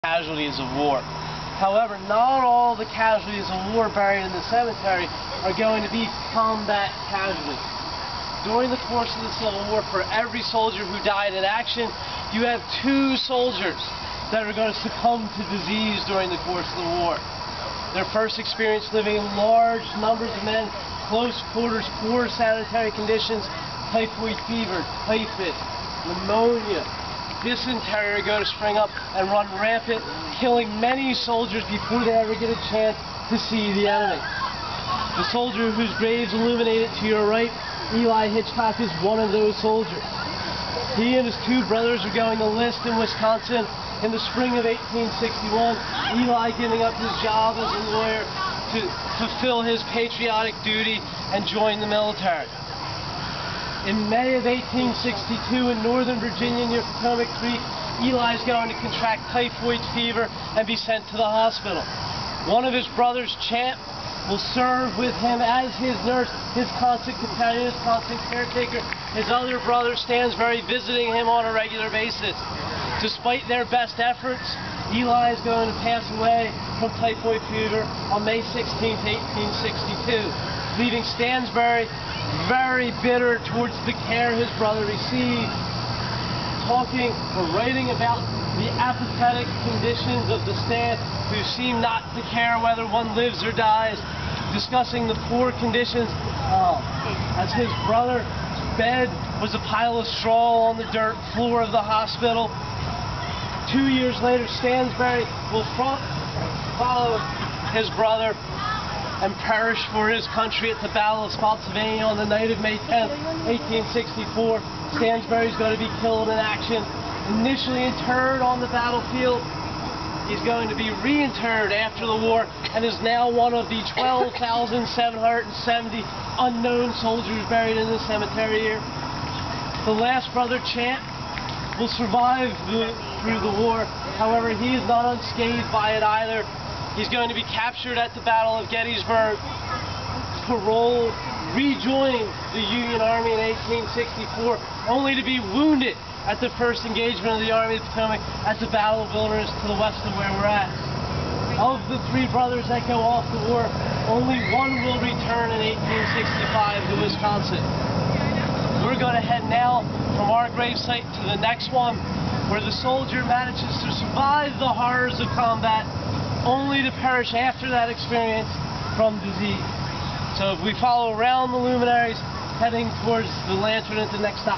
casualties of war. However, not all the casualties of war buried in the cemetery are going to be combat casualties. During the course of the Civil War, for every soldier who died in action, you have 2 soldiers that are going to succumb to disease during the course of the war. Their first experience living in large numbers of men, close quarters, poor sanitary conditions, typhoid fever, typhus, pneumonia, dysentery are going to spring up and run rampant, killing many soldiers before they ever get a chance to see the enemy. The soldier whose grave's illuminated to your right, Eli Hitchcock, is one of those soldiers. He and his 2 brothers are going to enlist in Wisconsin in the spring of 1861, Eli giving up his job as a lawyer to fulfill his patriotic duty and join the military. In May of 1862 in northern Virginia near Potomac Creek, Eli's going to contract typhoid fever and be sent to the hospital. One of his brothers, Champ, will serve with him as his nurse, his constant companion, his constant caretaker. His other brother, Stansbury, visiting him on a regular basis. Despite their best efforts, Eli is going to pass away from typhoid fever on May 16, 1862, leaving Stansbury very bitter towards the care his brother received, talking or writing about the apathetic conditions of the staff who seem not to care whether one lives or dies, discussing the poor conditions as his brother's bed was a pile of straw on the dirt floor of the hospital. 2 years later, Stansbury will follow his brother and perish for his country at the Battle of Spotsylvania on the night of May 10, 1864. Stansbury is going to be killed in action. Initially interred on the battlefield, he's going to be reinterred after the war and is now one of the 12,770 unknown soldiers buried in the cemetery here. The last brother, Champ, will survive through the war. However, he is not unscathed by it either. He's going to be captured at the Battle of Gettysburg, paroled, rejoining the Union Army in 1864, only to be wounded at the first engagement of the Army of the Potomac at the Battle of Wilderness to the west of where we're at. Of the 3 brothers that go off the war, only one will return in 1865 to Wisconsin. We're going to head now from our gravesite to the next one, where the soldier manages to survive the horrors of combat, only to perish after that experience from disease. So if we follow around the luminaries, heading towards the lantern at the next stop.